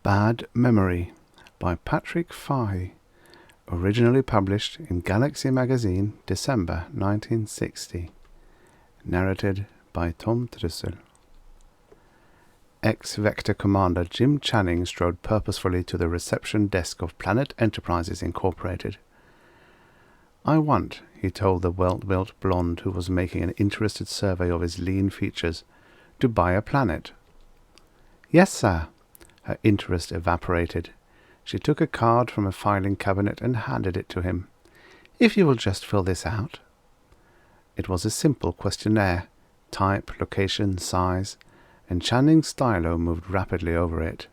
Bad Memory by Project Fahy, originally published in Galaxy Magazine, December 1960. Narrated by Tom Trussel. Ex-Vector Commander Jim Channing strode purposefully to the reception desk of Planet Enterprises Incorporated. "I want," he told the well-built blonde who was making an interested survey of his lean features, "to buy a planet." "Yes, sir." Her interest evaporated. She took a card from a filing cabinet and handed it to him. "If you will just fill this out." It was a simple questionnaire, type, location, size, and Channing's stylo moved rapidly over it.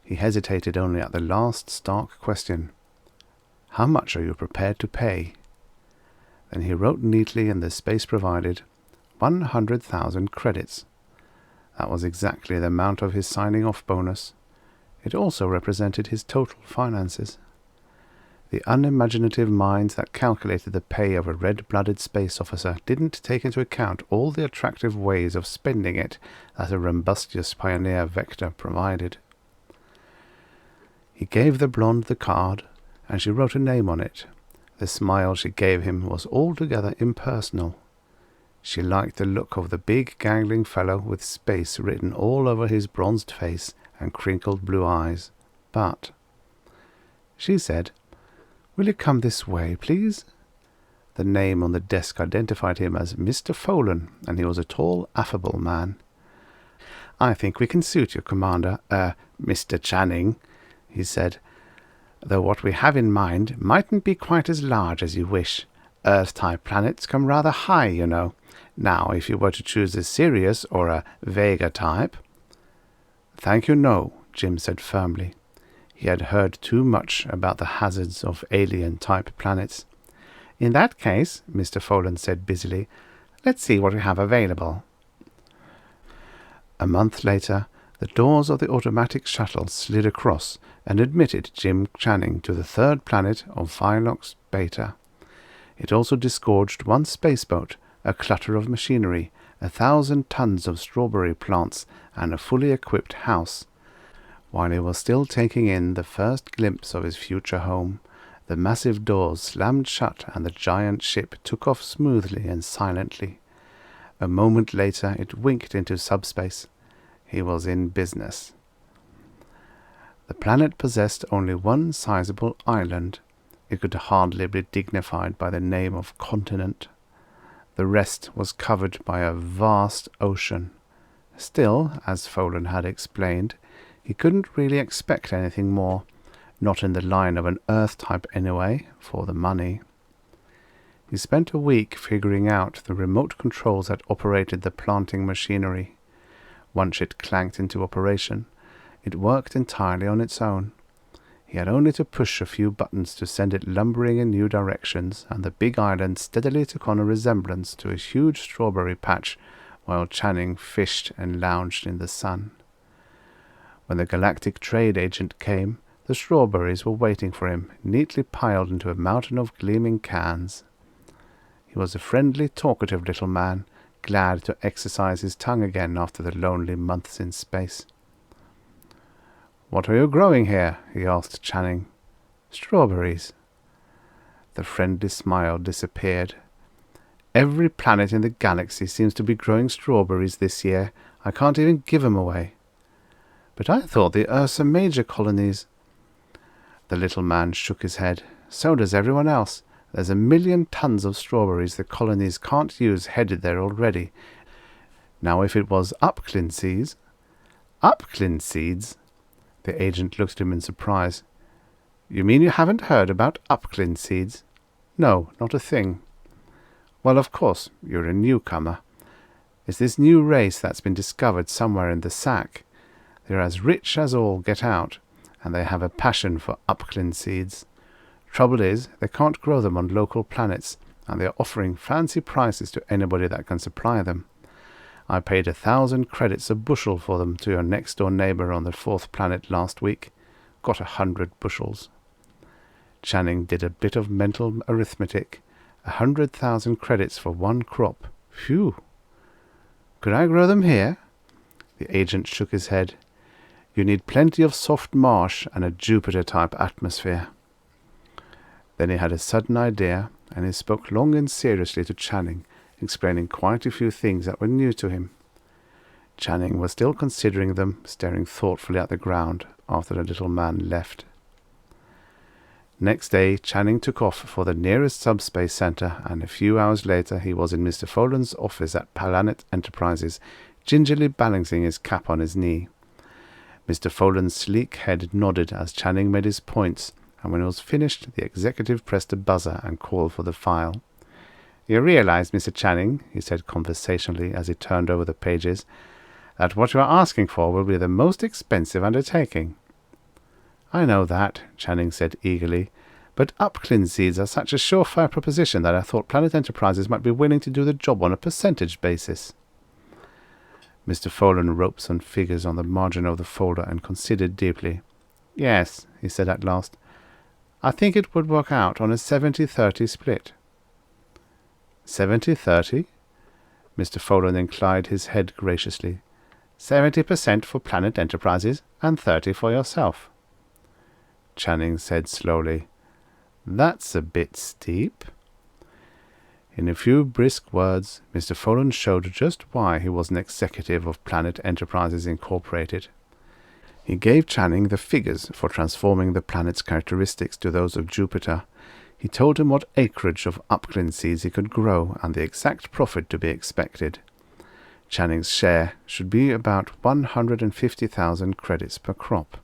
He hesitated only at the last stark question. "How much are you prepared to pay?" Then he wrote neatly in the space provided, 100,000 credits. That was exactly the amount of his signing-off bonus. It also represented his total finances. The unimaginative minds that calculated the pay of a red-blooded space officer didn't take into account all the attractive ways of spending it that a rumbustious pioneer vector provided. He gave the blonde the card, and she wrote a name on it. The smile she gave him was altogether impersonal. She liked the look of the big, gangling fellow with space written all over his bronzed face and crinkled blue eyes. But she said, "Will you come this way, please?" The name on the desk identified him as Mr. Folan, and he was a tall, affable man. "I think we can suit you, Commander, Mr. Channing," he said, "though what we have in mind mightn't be quite as large as you wish. Earth-type planets come rather high, you know. Now, if you were to choose a Sirius or a Vega type—" "Thank you, no," Jim said firmly. He had heard too much about the hazards of alien-type planets. "In that case," Mr. Folan said busily, "let's see what we have available." A month later, the doors of the automatic shuttle slid across and admitted Jim Channing to the third planet of Phylox Beta. It also disgorged one spaceboat, a clutter of machinery, 1,000 tons of strawberry plants, and a fully equipped house. While he was still taking in the first glimpse of his future home, the massive doors slammed shut and the giant ship took off smoothly and silently. A moment later it winked into subspace. He was in business. The planet possessed only one sizable island. It could hardly be dignified by the name of continent. The rest was covered by a vast ocean. Still, as Folan had explained, he couldn't really expect anything more, not in the line of an Earth-type anyway, for the money. He spent a week figuring out the remote controls that operated the planting machinery. Once it clanked into operation, it worked entirely on its own. He had only to push a few buttons to send it lumbering in new directions, and the big island steadily took on a resemblance to a huge strawberry patch while Channing fished and lounged in the sun. When the galactic trade agent came, the strawberries were waiting for him, neatly piled into a mountain of gleaming cans. He was a friendly, talkative little man, glad to exercise his tongue again after the lonely months in space. "What are you growing here?" he asked Channing. "Strawberries." The friendly smile disappeared. "Every planet in the galaxy seems to be growing strawberries this year. I can't even give 'em away." "But I thought the Ursa Major colonies—" The little man shook his head. "So does everyone else. There's 1,000,000 tons of strawberries the colonies can't use headed there already. Now if it was upclin seeds—" "Upclin seeds?" The agent looked at him in surprise. "You mean you haven't heard about upclin seeds?" "No, not a thing." "Well, of course, you're a newcomer. It's this new race that's been discovered somewhere in the sack. They're as rich as all get out, and they have a passion for upclin seeds. Trouble is, they can't grow them on local planets, and they're offering fancy prices to anybody that can supply them. I paid 1,000 credits a bushel for them to your next-door neighbor on the 4th planet last week. Got 100 bushels. Channing did a bit of mental arithmetic. 100,000 credits for one crop. Phew! "Could I grow them here?" The agent shook his head. You need plenty of soft marsh and a Jupiter-type atmosphere. Then he had a sudden idea, and he spoke long and seriously to Channing, explaining quite a few things that were new to him. Channing was still considering them, staring thoughtfully at the ground after the little man left. Next day, Channing took off for the nearest subspace center, and a few hours later he was in Mr. Folan's office at Planet Enterprises, gingerly balancing his cap on his knee. Mr. Folan's sleek head nodded as Channing made his points, and when it was finished, the executive pressed a buzzer and called for the file. "You realize, Mr. Channing," he said conversationally as he turned over the pages, "that what you are asking for will be the most expensive undertaking." "I know that," Channing said eagerly, "but upclin seeds are such a surefire proposition that I thought Planet Enterprises might be willing to do the job on a percentage basis." Mr. Folan wrote some figures on the margin of the folder and considered deeply. "Yes," he said at last, "I think it would work out on a 70-30 split." 70-30? Mr. Folan inclined his head graciously. 70% for Planet Enterprises and 30 for yourself." Channing said slowly, "That's a bit steep." In a few brisk words, Mr. Folan showed just why he was an executive of Planet Enterprises Incorporated. He gave Channing the figures for transforming the planet's characteristics to those of Jupiter. He told him what acreage of upclin seeds he could grow and the exact profit to be expected. Channing's share should be about 150,000 credits per crop.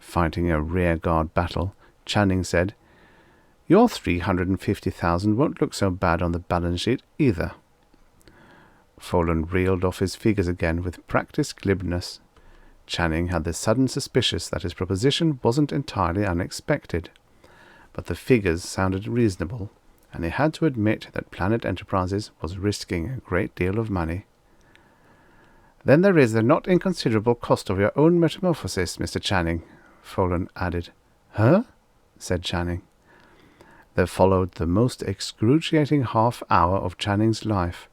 Fighting a rearguard battle, Channing said, "Your 350,000 won't look so bad on the balance sheet either." Folan reeled off his figures again with practised glibness. Channing had the sudden suspicion that his proposition wasn't entirely unexpected, but the figures sounded reasonable, and he had to admit that Planet Enterprises was risking a great deal of money. "Then there is the not inconsiderable cost of your own metamorphosis, Mr. Channing," Folan added. "Huh?" said Channing. There followed the most excruciating half-hour of Channing's life.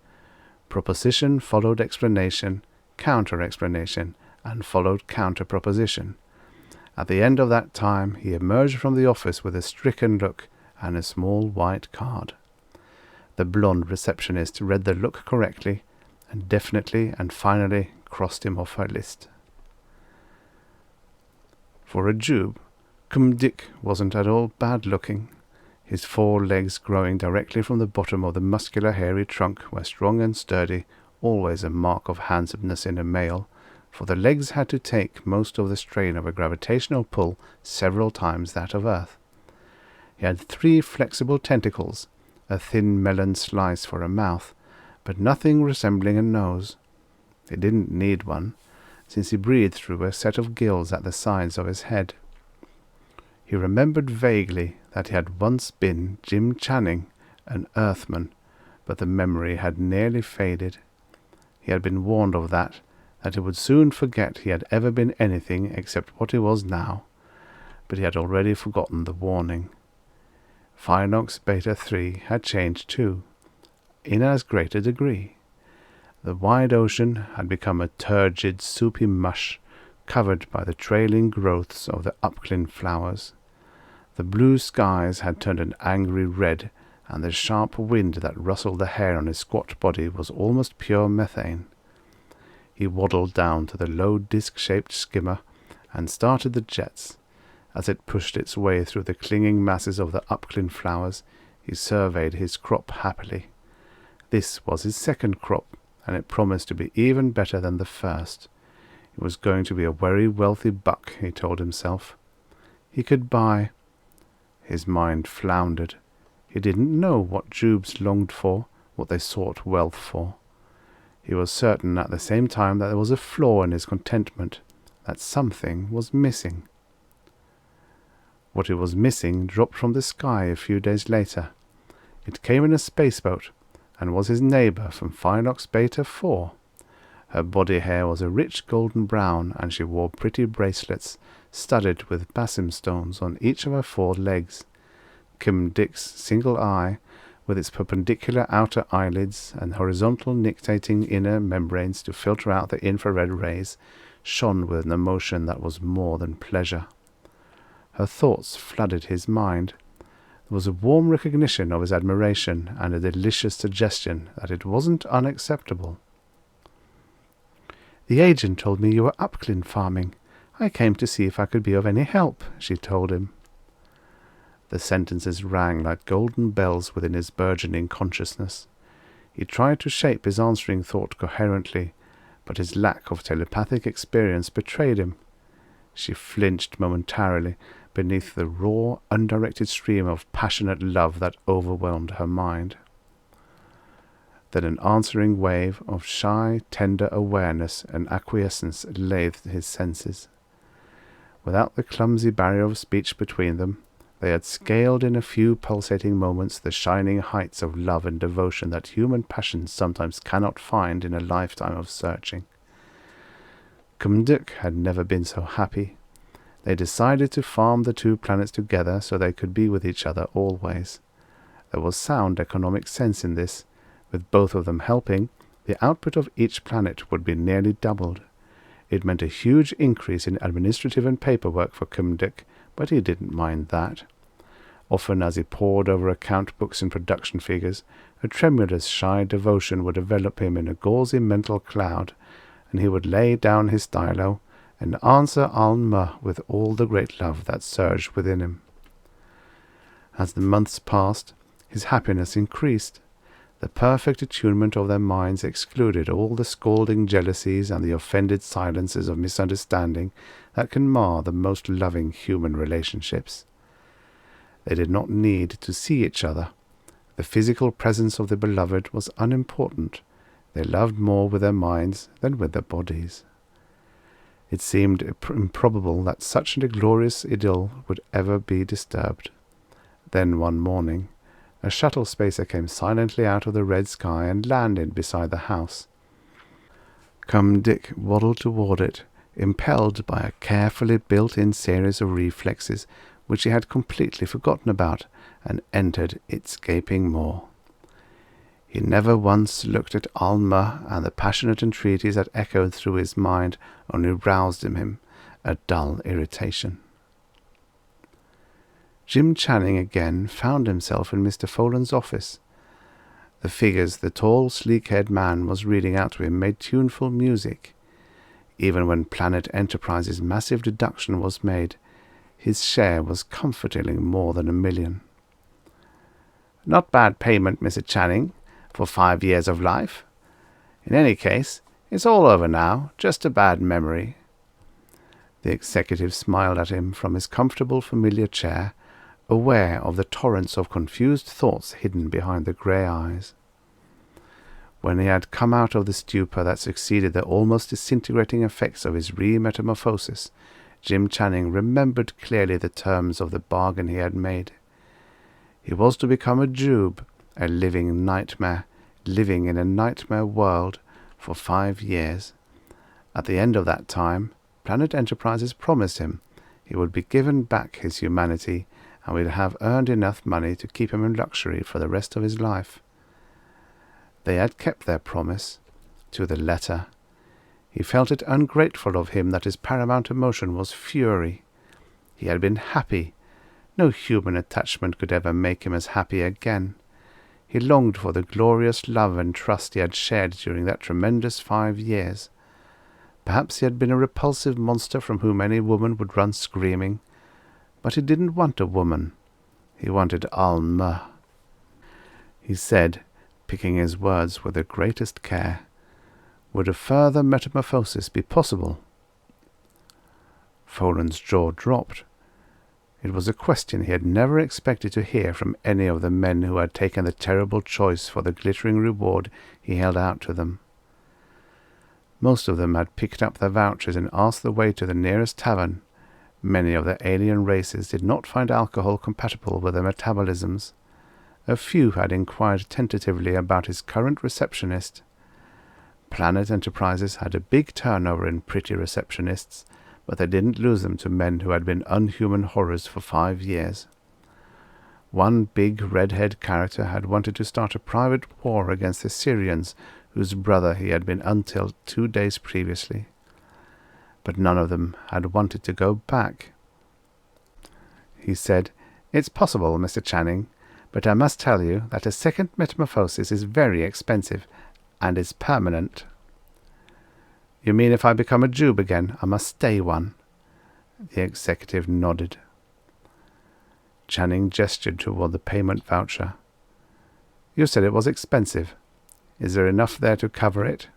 Proposition followed explanation, counter-explanation, and followed counter-proposition. At the end of that time he emerged from the office with a stricken look and a small white card. The blonde receptionist read the look correctly, and definitely and finally crossed him off her list. For a Jube, Dick wasn't at all bad-looking. His 4 legs growing directly from the bottom of the muscular hairy trunk were strong and sturdy, always a mark of handsomeness in a male, for the legs had to take most of the strain of a gravitational pull several times that of Earth. He had 3 flexible tentacles, a thin melon slice for a mouth, but nothing resembling a nose. He didn't need one, since he breathed through a set of gills at the sides of his head. He remembered vaguely that he had once been Jim Channing, an Earthman, but the memory had nearly faded. He had been warned of that he would soon forget he had ever been anything except what he was now, but he had already forgotten the warning. Phinox Beta 3 had changed too, in as great a degree. The wide ocean had become a turgid, soupy mush, covered by the trailing growths of the upclin flowers. The blue skies had turned an angry red, and the sharp wind that rustled the hair on his squat body was almost pure methane. He waddled down to the low disc-shaped skimmer and started the jets. As it pushed its way through the clinging masses of the upclin flowers, he surveyed his crop happily. This was his second crop, and it promised to be even better than the first. It was going to be a very wealthy buck, he told himself. He could buy... His mind floundered. He didn't know what Jubes longed for, what they sought wealth for. He was certain at the same time that there was a flaw in his contentment, that something was missing. What it was missing dropped from the sky a few days later. It came in a spaceboat, and was his neighbour from Phinox Beta 4. Her body hair was a rich golden brown, and she wore pretty bracelets, studded with basim stones on each of her 4 legs. Dick's single eye, with its perpendicular outer eyelids and horizontal nictating inner membranes to filter out the infrared rays, shone with an emotion that was more than pleasure. Her thoughts flooded his mind. There was a warm recognition of his admiration and a delicious suggestion that it wasn't unacceptable. "The agent told me you were upland farming. I came to see if I could be of any help," she told him. The sentences rang like golden bells within his burgeoning consciousness. He tried to shape his answering thought coherently, but his lack of telepathic experience betrayed him. She flinched momentarily beneath the raw, undirected stream of passionate love that overwhelmed her mind. Then an answering wave of shy, tender awareness and acquiescence lathed his senses. Without the clumsy barrier of speech between them, they had scaled in a few pulsating moments the shining heights of love and devotion that human passions sometimes cannot find in a lifetime of searching. Cumduc had never been so happy. They decided to farm the two planets together so they could be with each other always. There was sound economic sense in this. With both of them helping, the output of each planet would be nearly doubled. It meant a huge increase in administrative and paperwork for Cumduc, but he didn't mind that. Often as he pored over account books and production figures, a tremulous, shy devotion would envelop him in a gauzy mental cloud, and he would lay down his stylo and answer Alma with all the great love that surged within him. As the months passed, his happiness increased. The perfect attunement of their minds excluded all the scalding jealousies and the offended silences of misunderstanding that can mar the most loving human relationships. They did not need to see each other. The physical presence of the beloved was unimportant. They loved more with their minds than with their bodies. It seemed improbable that such a glorious idyll would ever be disturbed. Then one morning, a shuttle spacer came silently out of the red sky and landed beside the house. Cumduc waddled toward it, impelled by a carefully built-in series of reflexes which he had completely forgotten about, and entered its gaping maw. He never once looked at Alma, and the passionate entreaties that echoed through his mind only roused in him a dull irritation. Jim Channing again found himself in Mr. Folan's office. The figures the tall, sleek-haired man was reading out to him made tuneful music. Even when Planet Enterprise's massive deduction was made, his share was comfortingly more than $1 million. "Not bad payment, Mr. Channing, for 5 years of life. In any case, it's all over now, just a bad memory." The executive smiled at him from his comfortable, familiar chair, aware of the torrents of confused thoughts hidden behind the grey eyes. When he had come out of the stupor that succeeded the almost disintegrating effects of his re-metamorphosis, Jim Channing remembered clearly the terms of the bargain he had made. He was to become a Jube, a living nightmare, living in a nightmare world for 5 years. At the end of that time, Planet Enterprises promised him he would be given back his humanity and would have earned enough money to keep him in luxury for the rest of his life. They had kept their promise, to the letter. He felt it ungrateful of him that his paramount emotion was fury. He had been happy. No human attachment could ever make him as happy again. He longed for the glorious love and trust he had shared during that tremendous 5 years. Perhaps he had been a repulsive monster from whom any woman would run screaming. But he didn't want a woman. He wanted Alma. He said, picking his words with the greatest care, "Would a further metamorphosis be possible?" Folan's jaw dropped. It was a question he had never expected to hear from any of the men who had taken the terrible choice for the glittering reward he held out to them. Most of them had picked up their vouchers and asked the way to the nearest tavern. Many of the alien races did not find alcohol compatible with their metabolisms. A few had inquired tentatively about his current receptionist. Planet Enterprises had a big turnover in pretty receptionists, but they didn't lose them to men who had been unhuman horrors for 5 years. One big red-haired character had wanted to start a private war against the Syrians, whose brother he had been until 2 days previously. but none of them had wanted to go back. He said, "It's possible, Mr. Channing, but I must tell you that a second metamorphosis is very expensive, and is permanent." "You mean if I become a Jube again, I must stay one?" The executive nodded. Channing gestured toward the payment voucher. "You said it was expensive. Is there enough there to cover it?"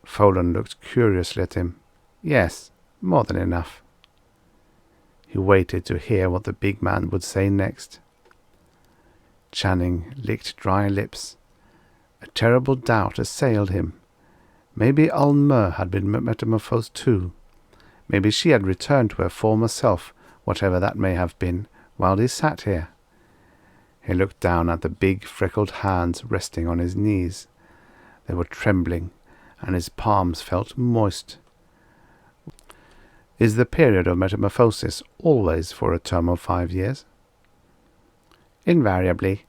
Folan looked curiously at him. "Yes, more than enough." He waited to hear what the big man would say next. Channing licked dry lips. A terrible doubt assailed him. Maybe Ulmer had been metamorphosed too. Maybe she had returned to her former self, whatever that may have been, while he sat here. He looked down at the big freckled hands resting on his knees. They were trembling, and his palms felt moist. "Is the period of metamorphosis always for a term of 5 years?" "Invariably.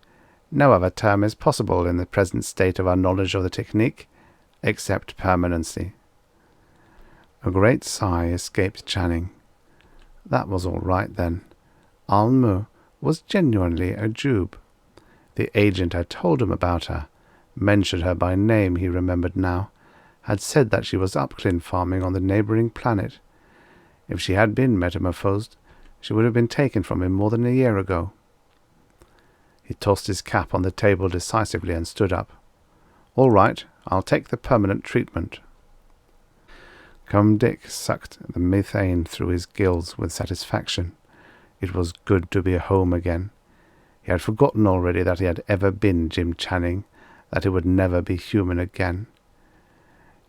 No other term is possible in the present state of our knowledge of the technique, except permanency." A great sigh escaped Channing. That was all right, then. Ulmer was genuinely a Jube. The agent had told him about her, mentioned her by name, he remembered now, had said that she was upclin farming on the neighbouring planet. If she had been metamorphosed, she would have been taken from him more than a year ago. He tossed his cap on the table decisively and stood up. "All right, I'll take the permanent treatment." Dick sucked the methane through his gills with satisfaction. It was good to be home again. He had forgotten already that he had ever been Jim Channing, that he would never be human again.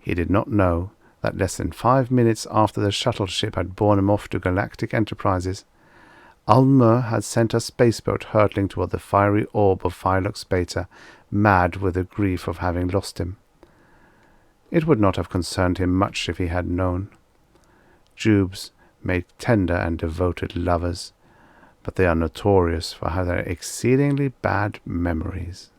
He did not know that less than 5 minutes after the shuttle ship had borne him off to Galactic Enterprises, Ulmer had sent a spaceboat hurtling toward the fiery orb of Phyllox Beta, mad with the grief of having lost him. It would not have concerned him much if he had known. Jubes make tender and devoted lovers, but they are notorious for having exceedingly bad memories.